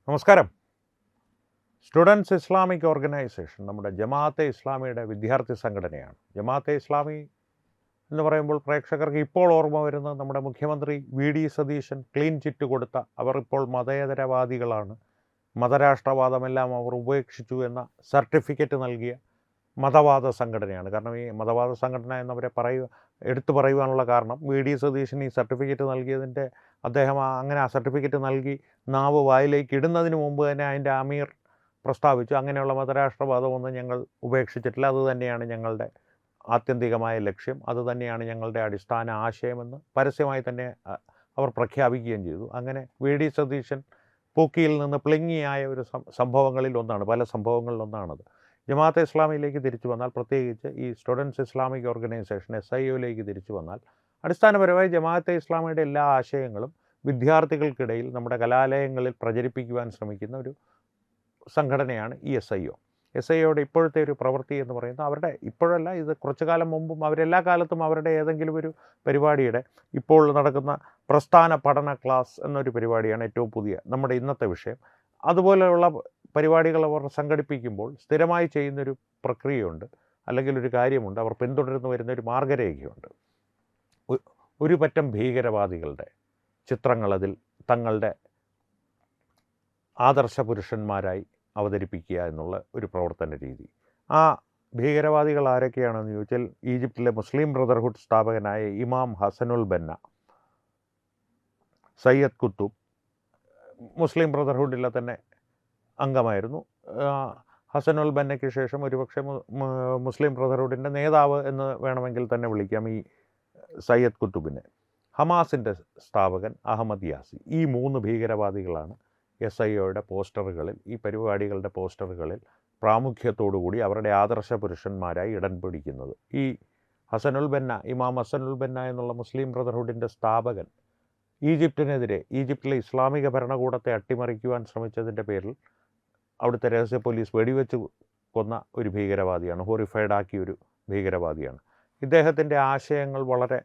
നമസ്കാരം. Students Islamic organisation നമ്മുടെ ജമാഅത്തെ ഇസ്ലാമിയുടെ വിദ്യാർത്ഥി സംഘടനയാണ്. ജമാഅത്തെ ഇസ്ലാമി എന്ന് പറയുമ്പോൾ പ്രേക്ഷകർക്ക് ഇപ്പോൾ ഓർമ്മ വരുന്നത് നമ്മുടെ മുഖ്യമന്ത്രി വി സതീശൻ ക്ലീൻ ചിറ്റ് കൊടുത്ത, അവർ ഇപ്പോൾ മതേതരവാദികളാണ്, മതരാഷ്ട്രവാദമെല്ലാം അവർ ഉപേക്ഷിച്ചു എന്ന സർട്ടിഫിക്കറ്റ് നൽകിയ മതവാദ സംഘടനയാണ്. കാരണം ഈ മതവാദ സംഘടന എന്നവരെ എടുത്തു പറയുവാനുള്ള കാരണം വി സതീശൻ ഈ സർട്ടിഫിക്കറ്റ് നൽകിയതിൻ്റെ അദ്ദേഹം അങ്ങനെ ആ സർട്ടിഫിക്കറ്റ് നൽകി നാവ് വായിലേക്ക് ഇടുന്നതിന് മുമ്പ് തന്നെ അതിൻ്റെ അമീർ പ്രസ്താവിച്ചു, അങ്ങനെയുള്ള മതരാഷ്ട്രവാദമൊന്നും ഞങ്ങൾ ഉപേക്ഷിച്ചിട്ടില്ല, അതുതന്നെയാണ് ഞങ്ങളുടെ ആത്യന്തികമായ ലക്ഷ്യം, അതുതന്നെയാണ് ഞങ്ങളുടെ അടിസ്ഥാന ആശയമെന്ന് പരസ്യമായി തന്നെ അവർ പ്രഖ്യാപിക്കുകയും ചെയ്തു. അങ്ങനെ വി സതീശൻ പൂക്കിയിൽ നിന്ന് പ്ലിങ്ങിയായ ഒരു സംഭവങ്ങളിൽ ഒന്നാണ്, പല സംഭവങ്ങളിലൊന്നാണത്. ജമാഅത്തെ ഇസ്ലാമിയിലേക്ക് തിരിച്ചു വന്നാൽ, പ്രത്യേകിച്ച് ഈ സ്റ്റുഡൻസ് ഇസ്ലാമിക് ഓർഗനൈസേഷൻ SIOയിലേക്ക് തിരിച്ചു വന്നാൽ, അടിസ്ഥാനപരമായി ജമാഅത്തെ ഇസ്ലാമിയുടെ എല്ലാ ആശയങ്ങളും വിദ്യാർത്ഥികൾക്കിടയിൽ നമ്മുടെ കലാലയങ്ങളിൽ പ്രചരിപ്പിക്കുവാൻ ശ്രമിക്കുന്ന ഒരു സംഘടനയാണ് ഈ SIOയുടെ ഇപ്പോഴത്തെ ഒരു പ്രവൃത്തി എന്ന് പറയുന്നത്. അവരുടെ ഇപ്പോഴല്ല, ഇത് കുറച്ചു കാലം മുമ്പും അവരെല്ലാ കാലത്തും അവരുടെ ഏതെങ്കിലും ഒരു പരിപാടിയുടെ, ഇപ്പോൾ നടക്കുന്ന പ്രസ്ഥാന പഠന ക്ലാസ് എന്നൊരു പരിപാടിയാണ് ഏറ്റവും പുതിയ നമ്മുടെ ഇന്നത്തെ വിഷയം, അതുപോലെയുള്ള പരിപാടികൾ അവർ സംഘടിപ്പിക്കുമ്പോൾ സ്ഥിരമായി ചെയ്യുന്നൊരു പ്രക്രിയയുണ്ട്, അല്ലെങ്കിൽ ഒരു കാര്യമുണ്ട്, അവർ പിന്തുടർന്നു വരുന്നൊരു മാർഗരേഖയുണ്ട്. ഒരു പറ്റം ഭീകരവാദികളുടെ ചിത്രങ്ങൾ അതിൽ തങ്ങളുടെ ആദർശ പുരുഷന്മാരായി അവതരിപ്പിക്കുക എന്നുള്ള ഒരു പ്രവർത്തന രീതി. ആ ഭീകരവാദികൾ ആരൊക്കെയാണെന്ന് ചോദിച്ചാൽ, ഈജിപ്തിലെ മുസ്ലിം ബ്രദർഹുഡ് സ്ഥാപകനായ ഇമാം ഹസനുൽ ബന്ന, സയ്യദ് കുത്തുബ് മുസ്ലിം ബ്രദർഹുഡിലെ തന്നെ അംഗമായിരുന്നു. ഹസനുൽ ബന്നയ്ക്ക് ശേഷം ഒരുപക്ഷെ മുസ്ലിം ബ്രദർഹുഡിൻ്റെ നേതാവ് എന്ന് വേണമെങ്കിൽ തന്നെ വിളിക്കാം ഈ സയ്യദ് കുത്തുബിനെ. ഹമാസിൻ്റെ സ്ഥാപകൻ അഹമ്മദ് യാസി. ഈ 3 ഭീകരവാദികളാണ് SIOയുടെ പോസ്റ്ററുകളിൽ, ഈ പരിപാടികളുടെ പോസ്റ്ററുകളിൽ പ്രാമുഖ്യത്തോടുകൂടി അവരുടെ ആദർശ പുരുഷന്മാരായി ഇടം പിടിക്കുന്നത്. ഈ ഹസനുൽ ബന്ന, ഇമാം ഹസനുൽ ബന്ന എന്നുള്ള മുസ്ലിം ബ്രദർഹുഡിൻ്റെ സ്ഥാപകൻ ഈജിപ്തിനെതിരെ, ഈജിപ്തിലെ ഇസ്ലാമിക ഭരണകൂടത്തെ അട്ടിമറിക്കുവാൻ ശ്രമിച്ചതിൻ്റെ പേരിൽ അവിടുത്തെ രഹസ്യ പോലീസ് വെടിവെച്ച് കൊന്ന ഒരു ഭീകരവാദിയാണ്, ഹോറിഫൈഡ് ആക്കിയ ഒരു ഭീകരവാദിയാണ്. ഇദ്ദേഹത്തിൻ്റെ ആശയങ്ങൾ വളരെ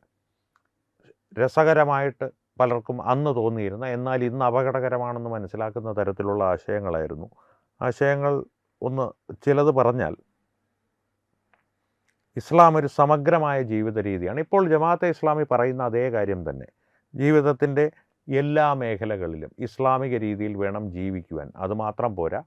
രസകരമായിട്ട് പലർക്കും അന്ന് തോന്നിയിരുന്ന, എന്നാൽ ഇന്ന് അപകടകരമാണെന്ന് മനസ്സിലാക്കുന്ന തരത്തിലുള്ള ആശയങ്ങളായിരുന്നു. ആശയങ്ങൾ ചിലത് പറഞ്ഞാൽ, ഇസ്ലാം ഒരു സമഗ്രമായ ജീവിത രീതിയാണ്. ഇപ്പോൾ ജമാഅത്തെ ഇസ്ലാമി പറയുന്ന അതേ കാര്യം തന്നെ. ജീവിതത്തിൻ്റെ എല്ലാ മേഖലകളിലും ഇസ്ലാമിക രീതിയിൽ വേണം ജീവിക്കുവാൻ. അതുമാത്രം പോരാ,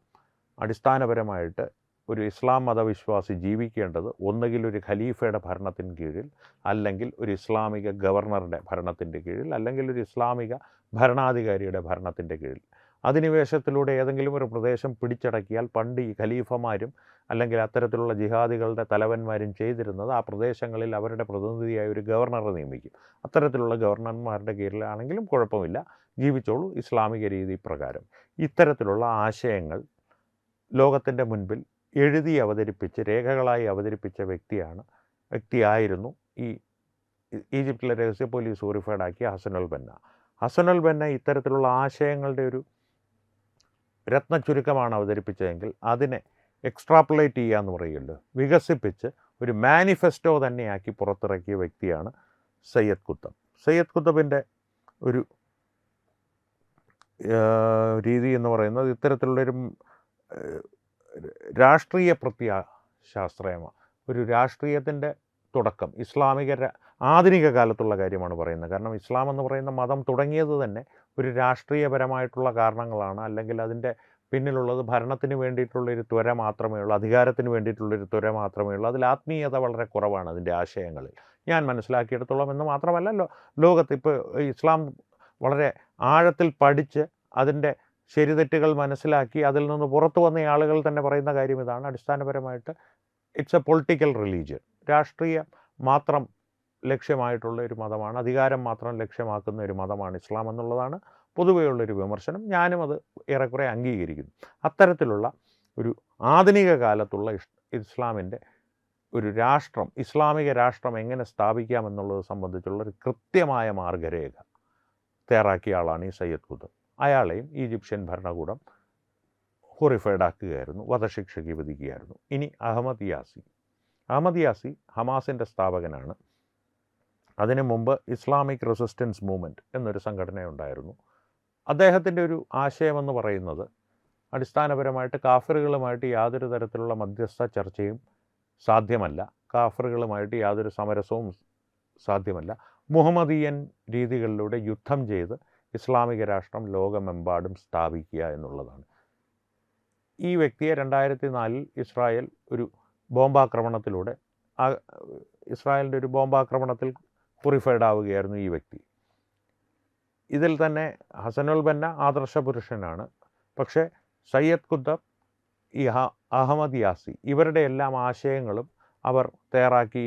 അടിസ്ഥാനപരമായിട്ട് ഒരു ഇസ്ലാം മതവിശ്വാസി ജീവിക്കേണ്ടത് ഒന്നുകിൽ ഒരു ഖലീഫയുടെ ഭരണത്തിന് കീഴിൽ, അല്ലെങ്കിൽ ഒരു ഇസ്ലാമിക ഗവർണറുടെ ഭരണത്തിൻ്റെ കീഴിൽ, അല്ലെങ്കിൽ ഒരു ഇസ്ലാമിക ഭരണാധികാരിയുടെ ഭരണത്തിൻ്റെ കീഴിൽ. അധിനിവേശത്തിലൂടെ ഏതെങ്കിലും ഒരു പ്രദേശം പിടിച്ചടക്കിയാൽ പണ്ട് ഈ ഖലീഫമാരും അല്ലെങ്കിൽ അത്തരത്തിലുള്ള ജിഹാദികളുടെ തലവന്മാരും ചെയ്തിരുന്നത്, ആ പ്രദേശങ്ങളിൽ അവരുടെ പ്രതിനിധിയായ ഒരു ഗവർണറെ നിയമിക്കും. അത്തരത്തിലുള്ള ഗവർണർമാരുടെ കീഴിലാണെങ്കിലും കുഴപ്പമില്ല, ജീവിച്ചോളൂ ഇസ്ലാമിക രീതി പ്രകാരം. ഇത്തരത്തിലുള്ള ആശയങ്ങൾ ലോകത്തിൻ്റെ മുൻപിൽ എഴുതി അവതരിപ്പിച്ച്, രേഖകളായി അവതരിപ്പിച്ച വ്യക്തിയായിരുന്നു ഈ ഈജിപ്തിലെ രഹസ്യ പോലീസ് ഹോറിഫൈഡ് ആക്കിയ ഹസനുൽ ബന്ന. ഹസനുൽ ബന്ന ഇത്തരത്തിലുള്ള ആശയങ്ങളുടെ ഒരു രത്ന ചുരുക്കമാണ് അവതരിപ്പിച്ചതെങ്കിൽ അതിനെ എക്സ്ട്രാപ്പുലേറ്റ് ചെയ്യുക എന്ന് പറയുമല്ലോ, വികസിപ്പിച്ച് ഒരു മാനിഫെസ്റ്റോ തന്നെയാക്കി പുറത്തിറക്കിയ വ്യക്തിയാണ് സയ്യദ് കുത്തബ്. സയ്യദ് കുത്തബിൻ്റെ ഒരു രീതി എന്ന് പറയുന്നത് ഇത്തരത്തിലുള്ളൊരു രാഷ്ട്രീയ പ്രത്യയശാസ്ത്രമാണ്. ഒരു രാഷ്ട്രീയത്തിൻ്റെ തുടക്കം ഇസ്ലാമിക ആധുനിക കാലത്തുള്ള കാര്യമാണ് പറയുന്നത്. കാരണം ഇസ്ലാം എന്ന് പറയുന്ന മതം തുടങ്ങിയത് തന്നെ ഒരു രാഷ്ട്രീയപരമായിട്ടുള്ള കാരണങ്ങളാണ്, അല്ലെങ്കിൽ അതിൻ്റെ പിന്നിലുള്ളത് ഭരണത്തിന് വേണ്ടിയിട്ടുള്ളൊരു ത്വര മാത്രമേ ഉള്ളൂ, അധികാരത്തിന് വേണ്ടിയിട്ടുള്ളൊരു ത്വര മാത്രമേ ഉള്ളൂ. അതിൽ ആത്മീയത വളരെ കുറവാണ് അതിൻ്റെ ആശയങ്ങളിൽ, ഞാൻ മനസ്സിലാക്കിയെടുത്തോളം. എന്ന് മാത്രമല്ല, ലോകത്ത് ഇപ്പോൾ ഇസ്ലാം വളരെ ആഴത്തിൽ പഠിച്ച് അതിൻ്റെ ശരിതെറ്റുകൾ മനസ്സിലാക്കി അതിൽ നിന്ന് പുറത്തു വന്ന ആളുകൾ തന്നെ പറയുന്ന കാര്യം ഇതാണ്: അടിസ്ഥാനപരമായിട്ട് ഇറ്റ്സ് എ പൊളിറ്റിക്കൽ റിലീജിയൻ, രാഷ്ട്രീയം മാത്രം ലക്ഷ്യമായിട്ടുള്ള ഒരു മതമാണ്, അധികാരം മാത്രം ലക്ഷ്യമാക്കുന്ന ഒരു മതമാണ് ഇസ്ലാം എന്നുള്ളതാണ് പൊതുവെയുള്ളൊരു വിമർശനം. ഞാനും അത് ഏറെക്കുറെ അംഗീകരിക്കുന്നു. അത്തരത്തിലുള്ള ഒരു ആധുനിക കാലത്തുള്ള ഇസ്ലാമിൻ്റെ ഒരു രാഷ്ട്രം, ഇസ്ലാമിക രാഷ്ട്രം എങ്ങനെ സ്ഥാപിക്കാമെന്നുള്ളത് സംബന്ധിച്ചുള്ളൊരു കൃത്യമായ മാർഗരേഖ തയ്യാറാക്കിയ ആളാണ് ഈ സയ്യദ് കുത്തബ്. അയാളെയും ഈജിപ്ഷ്യൻ ഭരണകൂടം ഹോറിഫൈഡ് ആക്കുകയായിരുന്നു, വധശിക്ഷയ്ക്ക് വിധിക്കുകയായിരുന്നു. ഇനി അഹമ്മദ് യാസി ഹമാസിൻ്റെ സ്ഥാപകനാണ്. അതിനു മുമ്പ് ഇസ്ലാമിക് റെസിസ്റ്റൻസ് മൂവ്മെൻറ്റ് എന്നൊരു സംഘടനയുണ്ടായിരുന്നു. അദ്ദേഹത്തിൻ്റെ ഒരു ആശയമെന്ന് പറയുന്നത് അടിസ്ഥാനപരമായിട്ട് കാഫിറുകളുമായിട്ട് യാതൊരു തരത്തിലുള്ള മധ്യസ്ഥ ചർച്ചയും സാധ്യമല്ല. കാഫിറുകളുമായിട്ട് യാതൊരു സമരസവും സാധ്യമല്ല. മുഹമ്മദീയൻ രീതികളിലൂടെ യുദ്ധം ചെയ്ത് ഇസ്ലാമിക രാഷ്ട്രം ലോകമെമ്പാടും സ്ഥാപിക്കുക എന്നുള്ളതാണ്. ഈ വ്യക്തിയെ 2004 ഇസ്രായേൽ ഒരു ബോംബാക്രമണത്തിലൂടെ ഇസ്രായേലിൻ്റെ ഒരു ബോംബാക്രമണത്തിൽ കുറിഫൈഡ് ആവുകയായിരുന്നു ഈ വ്യക്തി. ഇതിൽ തന്നെ ഹസനുൽ ബന്ന ആദർശ പുരുഷനാണ്. പക്ഷേ സയ്യദ് ഖുദ്ദബ്, ഈ അഹമ്മദ് യാസി, ഇവരുടെ എല്ലാം ആശയങ്ങളും അവർ തയ്യാറാക്കി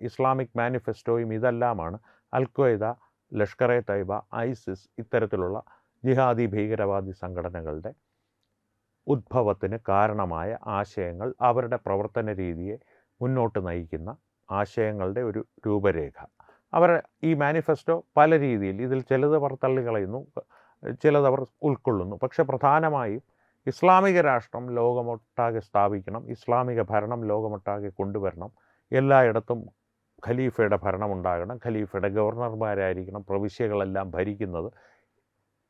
ഇസ്ലാമിക് മാനിഫെസ്റ്റോയും ഇതെല്ലാമാണ് Al Qaeda, Lashkar e Taiba, ISIS ഇത്തരത്തിലുള്ള ജിഹാദി ഭീകരവാദി സംഘടനകളുടെ ഉദ്ഭവത്തിന് കാരണമായ ആശയങ്ങൾ, അവരുടെ പ്രവർത്തന രീതിയെ മുന്നോട്ട് നയിക്കുന്ന ആശയങ്ങളുടെ ഒരു രൂപരേഖ. അവർ ഈ മാനിഫെസ്റ്റോ പല രീതിയിൽ, ഇതിൽ ചിലത് അവർ തള്ളിക്കളയുന്നു, ചിലതവർ ഉൾക്കൊള്ളുന്നു. പക്ഷെ പ്രധാനമായും ഇസ്ലാമിക രാഷ്ട്രം ലോകമൊട്ടാകെ സ്ഥാപിക്കണം, ഇസ്ലാമിക ഭരണം ലോകമൊട്ടാകെ കൊണ്ടുവരണം, എല്ലായിടത്തും ഖലീഫയുടെ ഭരണം ഉണ്ടാകണം, ഖലീഫയുടെ ഗവർണർമാരായിരിക്കണം പ്രവിശ്യകളെല്ലാം ഭരിക്കുന്നത്.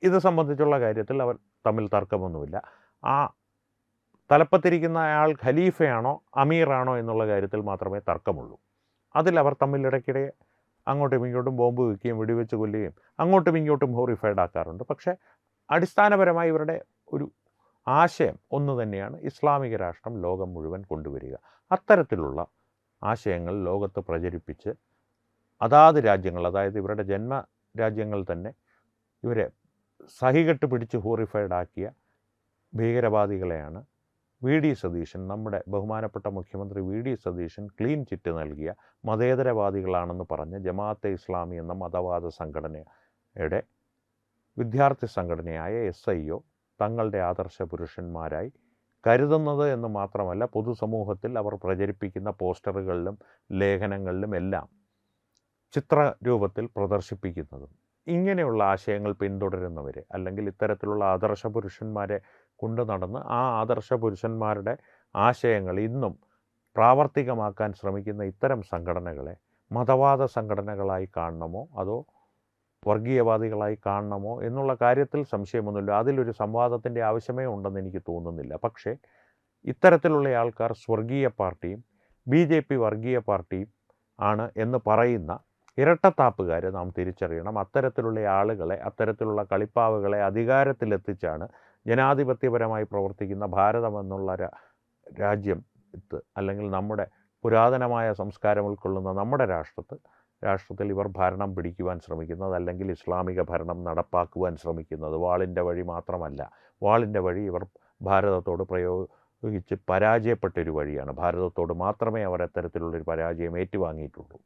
ഇത് സംബന്ധിച്ചുള്ള കാര്യത്തിൽ അവർ തമ്മിൽ തർക്കമൊന്നുമില്ല. ആ തലപ്പത്തിരിക്കുന്ന അയാൾ ഖലീഫയാണോ അമീറാണോ എന്നുള്ള കാര്യത്തിൽ മാത്രമേ തർക്കമുള്ളൂ. അതിലവർ തമ്മിൽ ഇടയ്ക്കിടെ അങ്ങോട്ടും ഇങ്ങോട്ടും ബോംബ് വയ്ക്കുകയും വെടിവെച്ച് കൊല്ലുകയും അങ്ങോട്ടും ഇങ്ങോട്ടും ഹോറിഫൈഡ് ആക്കാറുണ്ട്. പക്ഷേ അടിസ്ഥാനപരമായി ഇവരുടെ ഒരു ആശയം ഒന്ന് തന്നെയാണ്, ഇസ്ലാമിക രാഷ്ട്രം ലോകം മുഴുവൻ കൊണ്ടുവരിക. അത്തരത്തിലുള്ള ആശയങ്ങൾ ലോകത്ത് പ്രചരിപ്പിച്ച് അതാത് രാജ്യങ്ങൾ, അതായത് ഇവരുടെ ജന്മ രാജ്യങ്ങൾ തന്നെ ഇവരെ സഹികെട്ട് പിടിച്ച് ഹോറിഫൈഡ് ആക്കിയ ഭീകരവാദികളെയാണ് വി ഡി സതീശൻ, നമ്മുടെ ബഹുമാനപ്പെട്ട മുഖ്യമന്ത്രി V D Satheesan clean chit നൽകിയ മതേതരവാദികളാണെന്ന് പറഞ്ഞ് ജമാഅത്തെ ഇസ്ലാമി എന്ന മതവാദ സംഘടനയുടെ വിദ്യാർത്ഥി സംഘടനയായ SIO തങ്ങളുടെ ആദർശ പുരുഷന്മാരായി കരുതുന്നത് എന്ന് മാത്രമല്ല, പൊതുസമൂഹത്തിൽ അവർ പ്രചരിപ്പിക്കുന്ന പോസ്റ്ററുകളിലും ലേഖനങ്ങളിലും എല്ലാം ചിത്രരൂപത്തിൽ പ്രദർശിപ്പിക്കുന്നതും. ഇങ്ങനെയുള്ള ആശയങ്ങൾ പിന്തുടരുന്നവരെ, അല്ലെങ്കിൽ ഇത്തരത്തിലുള്ള ആദർശ പുരുഷന്മാരെ കൊണ്ടു നടന്ന് ആ ആദർശ പുരുഷന്മാരുടെ ആശയങ്ങൾ ഇന്നും പ്രാവർത്തികമാക്കാൻ ശ്രമിക്കുന്ന ഇത്തരം സംഘടനകളെ മതവാദ സംഘടനകളായി കാണണമോ അതോ വർഗീയവാദികളായി കാണണമോ എന്നുള്ള കാര്യത്തിൽ സംശയമൊന്നുമില്ല. അതിലൊരു സംവാദത്തിൻ്റെ ആവശ്യമേ ഉണ്ടെന്ന് എനിക്ക് തോന്നുന്നില്ല. പക്ഷേ ഇത്തരത്തിലുള്ള ആൾക്കാർ സ്വർഗീയ പാർട്ടിയും BJP വർഗീയ പാർട്ടിയും ആണ് എന്ന് പറയുന്ന ഇരട്ടത്താപ്പുകാർ നാം തിരിച്ചറിയണം. അത്തരത്തിലുള്ള ആളുകളെ, അത്തരത്തിലുള്ള കളിപ്പാവുകളെ അധികാരത്തിലെത്തിച്ചാണ് ജനാധിപത്യപരമായി പ്രവർത്തിക്കുന്ന ഭാരതം എന്നുള്ള രാജ്യത്ത്, അല്ലെങ്കിൽ നമ്മുടെ പുരാതനമായ സംസ്കാരം ഉൾക്കൊള്ളുന്ന നമ്മുടെ രാഷ്ട്രത്തിൽ ഇവർ ഭരണം പിടിക്കുവാൻ ശ്രമിക്കുന്നത്, അല്ലെങ്കിൽ ഇസ്ലാമിക ഭരണം നടപ്പാക്കുവാൻ ശ്രമിക്കുന്നത്. വാളിൻ്റെ വഴി മാത്രമല്ല, വാളിൻ്റെ വഴി ഇവർ ഭാരതത്തോട് പ്രയോഗിച്ച് പരാജയപ്പെട്ടൊരു വഴിയാണ്. ഭാരതത്തോട് മാത്രമേ അവർ അത്തരത്തിലുള്ളൊരു പരാജയം ഏറ്റുവാങ്ങിയിട്ടുള്ളൂ.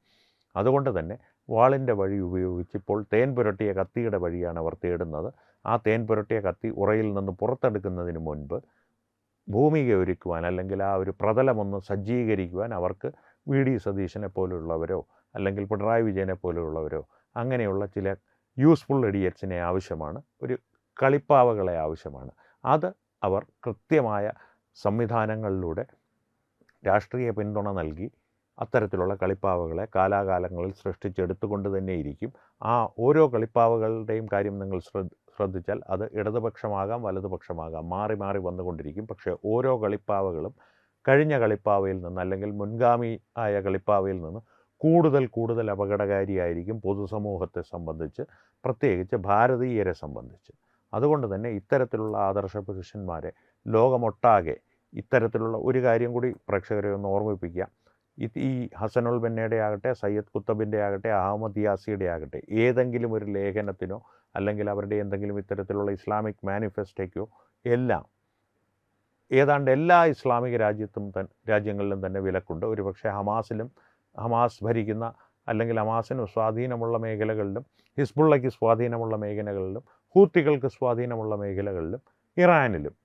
അതുകൊണ്ട് തന്നെ വാളിൻ്റെ വഴി ഉപയോഗിച്ച് ഇപ്പോൾ തേൻ പുരട്ടിയ കത്തിയുടെ വഴിയാണ് അവർ തേടുന്നത്. ആ തേൻ പുരട്ടിയ കത്തി ഉറയിൽ നിന്ന് പുറത്തെടുക്കുന്നതിന് മുൻപ് ഭൂമിക ഒരുക്കുവാൻ, അല്ലെങ്കിൽ ആ ഒരു പ്രതലമൊന്ന് സജ്ജീകരിക്കുവാൻ അവർക്ക് വി ഡി സതീശനെ പോലുള്ളവരോ അല്ലെങ്കിൽ പിണറായി വിജയനെ പോലുള്ളവരോ അങ്ങനെയുള്ള ചില യൂസ്ഫുൾ ഇഡിയറ്റ്സിനെ ആവശ്യമാണ്, ഒരു കളിപ്പാവകളെ ആവശ്യമാണ്. അത് അവർ കൃത്യമായ സംവിധാനങ്ങളിലൂടെ രാഷ്ട്രീയ പിന്തുണ നൽകി അത്തരത്തിലുള്ള കളിപ്പാവകളെ കാലാകാലങ്ങളിൽ സൃഷ്ടിച്ചെടുത്തുകൊണ്ട് തന്നെ ഇരിക്കും. ആ ഓരോ കളിപ്പാവകളുടെയും കാര്യം നിങ്ങൾ ശ്രദ്ധിച്ചാൽ അത് ഇടതുപക്ഷമാകാം വലതുപക്ഷമാകാം, മാറി മാറി വന്നുകൊണ്ടിരിക്കും. പക്ഷേ ഓരോ കളിപ്പാവകളും കഴിഞ്ഞ കളിപ്പാവയിൽ നിന്ന്, അല്ലെങ്കിൽ മുൻഗാമി ആയ കളിപ്പാവയിൽ നിന്ന് കൂടുതൽ അപകടകാരിയായിരിക്കും പൊതുസമൂഹത്തെ സംബന്ധിച്ച്, പ്രത്യേകിച്ച് ഭാരതീയരെ സംബന്ധിച്ച്. അതുകൊണ്ട് തന്നെ ഇത്തരത്തിലുള്ള ആദർശ പുരുഷന്മാരെ ലോകമൊട്ടാകെ, ഇത്തരത്തിലുള്ള ഒരു കാര്യം കൂടി പ്രേക്ഷകരെ ഒന്ന് ഓർമ്മിപ്പിക്കാം. ഈ ഹസനുൽ ബന്നയുടെ ആകട്ടെ, സയ്യദ് ഖുത്തബിൻ്റെ ആകട്ടെ, അഹമ്മദ് യാസിയുടെ ആകട്ടെ, ഏതെങ്കിലും ഒരു ലേഖനത്തിനോ അല്ലെങ്കിൽ അവരുടെ എന്തെങ്കിലും ഇത്തരത്തിലുള്ള ഇസ്ലാമിക് മാനിഫെസ്റ്റോയ്ക്കോ എല്ലാം ഏതാണ്ട് എല്ലാ ഇസ്ലാമിക രാജ്യങ്ങളിലും തന്നെ വിലക്കുണ്ട്. ഒരുപക്ഷെ ഹമാസ് ഭരിക്കുന്ന അല്ലെങ്കിൽ ഹമാസിന് സ്വാധീനമുള്ള മേഖലകളിലും, ഹിസ്ബുള്ളയ്ക്ക് സ്വാധീനമുള്ള മേഖലകളിലും, ഹൂത്തികൾക്ക് സ്വാധീനമുള്ള മേഖലകളിലും, ഇറാനിലും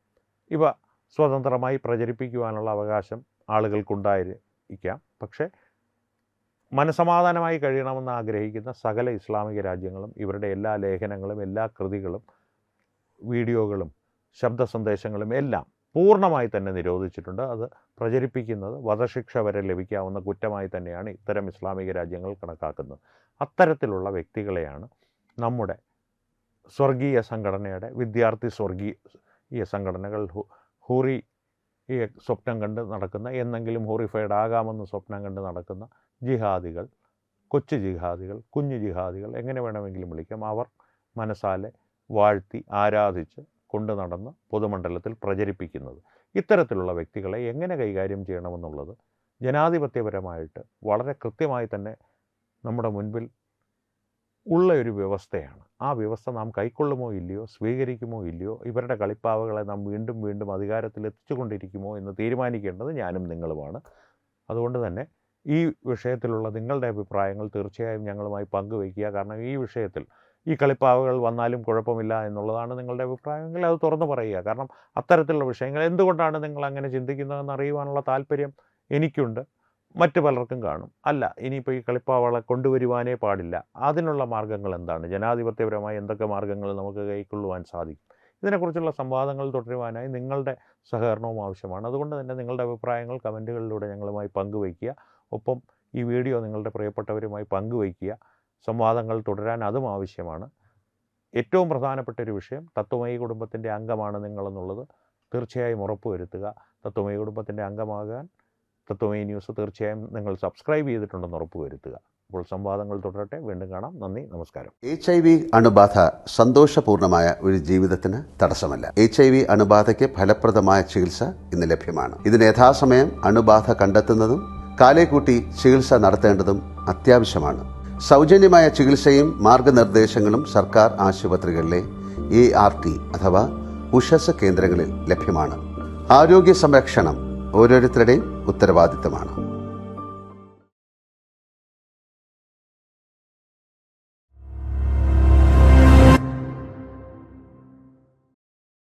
ഇവ സ്വതന്ത്രമായി പ്രചരിപ്പിക്കുവാനുള്ള അവകാശം ആളുകൾക്കുണ്ടായിരിക്കാം. പക്ഷേ മനസമാധാനമായി കഴിയണമെന്ന് ആഗ്രഹിക്കുന്ന സകല ഇസ്ലാമിക രാജ്യങ്ങളും ഇവരുടെ എല്ലാ ലേഖനങ്ങളും, എല്ലാ കൃതികളും, വീഡിയോകളും, ശബ്ദ സന്ദേശങ്ങളും എല്ലാം പൂർണ്ണമായി തന്നെ നിരോധിച്ചിട്ടുണ്ട്. അത് പ്രചരിപ്പിക്കുന്നത് വധശിക്ഷ വരെ ലഭിക്കാവുന്ന കുറ്റമായി തന്നെയാണ് ഇത്തരം ഇസ്ലാമിക രാജ്യങ്ങൾ കണക്കാക്കുന്നത്. അത്തരത്തിലുള്ള വ്യക്തികളെയാണ് നമ്മുടെ സ്വർഗീയ സംഘടനയുടെ ഈ സംഘടനകൾ ഹൂറി ഈ സ്വപ്നം കണ്ട് നടക്കുന്ന, എന്നെങ്കിലും ഹോറിഫൈഡ് ആകാമെന്ന് സ്വപ്നം കണ്ട് നടക്കുന്ന ജിഹാദികൾ, കൊച്ചു ജിഹാദികൾ, കുഞ്ഞു ജിഹാദികൾ, എങ്ങനെ വേണമെങ്കിലും വിളിക്കാം, അവർ മനസ്സാലെ വാഴ്ത്തി ആരാധിച്ച് കൊണ്ടു നടന്ന് പൊതുമണ്ഡലത്തിൽ പ്രചരിപ്പിക്കുന്നത്. ഇത്തരത്തിലുള്ള വ്യക്തികളെ എങ്ങനെ കൈകാര്യം ചെയ്യണമെന്നുള്ളത് ജനാധിപത്യപരമായിട്ട് വളരെ കൃത്യമായി തന്നെ നമ്മുടെ മുൻപിൽ ഉള്ള ഒരു വ്യവസ്ഥയാണ്. ആ വ്യവസ്ഥ നാം കൈക്കൊള്ളുമോ ഇല്ലയോ, സ്വീകരിക്കുമോ ഇല്ലയോ, ഇവരുടെ കളിപ്പാവകളെ നാം വീണ്ടും വീണ്ടും അധികാരത്തിൽ എത്തിച്ചുകൊണ്ടിരിക്കുമോ എന്ന് തീരുമാനിക്കേണ്ടത് ഞാനും നിങ്ങളുമാണ്. അതുകൊണ്ട് തന്നെ ഈ വിഷയത്തിലുള്ള നിങ്ങളുടെ അഭിപ്രായങ്ങൾ തീർച്ചയായും ഞങ്ങളുമായി പങ്കുവയ്ക്കുക. കാരണം ഈ വിഷയത്തിൽ ഈ കളിപ്പാവകൾ വന്നാലും കുഴപ്പമില്ല എന്നുള്ളതാണ് നിങ്ങളുടെ അഭിപ്രായമെങ്കിൽ അത് തുറന്നു പറയുക. കാരണം അത്തരത്തിലുള്ള വിഷയങ്ങൾ എന്തുകൊണ്ടാണ് നിങ്ങൾ അങ്ങനെ ചിന്തിക്കുന്നതെന്ന് അറിയുവാനുള്ള താല്പര്യം എനിക്കുണ്ട്, മറ്റു പലർക്കും കാണും. അല്ല, ഇനിയിപ്പോൾ ഈ കളിപ്പാവകളെ കൊണ്ടുവരുവാനേ പാടില്ല, അതിനുള്ള മാർഗ്ഗങ്ങൾ എന്താണ്, ജനാധിപത്യപരമായി എന്തൊക്കെ മാർഗ്ഗങ്ങൾ നമുക്ക് കൈക്കൊള്ളുവാൻ സാധിക്കും, ഇതിനെക്കുറിച്ചുള്ള സംവാദങ്ങൾ തുടരുവാനായി നിങ്ങളുടെ സഹകരണവും ആവശ്യമാണ്. അതുകൊണ്ട് തന്നെ നിങ്ങളുടെ അഭിപ്രായങ്ങൾ കമൻറ്റുകളിലൂടെ ഞങ്ങളുമായി പങ്കുവയ്ക്കുക. ഒപ്പം ഈ വീഡിയോ നിങ്ങളുടെ പ്രിയപ്പെട്ടവരുമായി പങ്കുവയ്ക്കുക. സംവാദങ്ങൾ തുടരാൻ അതും ആവശ്യമാണ്. ഏറ്റവും പ്രധാനപ്പെട്ട ഒരു വിഷയം, തത്വമയി കുടുംബത്തിൻ്റെ അംഗമാണ് നിങ്ങളെന്നുള്ളത് തീർച്ചയായും ഉറപ്പുവരുത്തുക. തത്വമയി കുടുംബത്തിൻ്റെ അംഗമാകാൻ തത്വമയി ന്യൂസ് തീർച്ചയായും നിങ്ങൾ സബ്സ്ക്രൈബ് ചെയ്തിട്ടുണ്ടെന്ന് ഉറപ്പുവരുത്തുക. അപ്പോൾ സംവാദങ്ങൾ തുടരട്ടെ. വീണ്ടും കാണാം. നന്ദി, നമസ്കാരം. HIV അണുബാധ സന്തോഷപൂർണമായ ഒരു ജീവിതത്തിന് തടസ്സമല്ല. HIV അണുബാധയ്ക്ക് ഫലപ്രദമായ ചികിത്സ ഇന്ന് ലഭ്യമാണ്. ഇതിന് യഥാസമയം അണുബാധ കണ്ടെത്തുന്നതും കാലേക്കൂട്ടി ചികിത്സ നടത്തേണ്ടതും അത്യാവശ്യമാണ്. സൗജന്യമായ ചികിത്സയും മാർഗനിർദ്ദേശങ്ങളും സർക്കാർ ആശുപത്രികളിലെ ART അഥവാ ഉഷസ് കേന്ദ്രങ്ങളിൽ ലഭ്യമാണ്. ആരോഗ്യ സംരക്ഷണം ഓരോരുത്തരുടെയും ഉത്തരവാദിത്തമാണ്.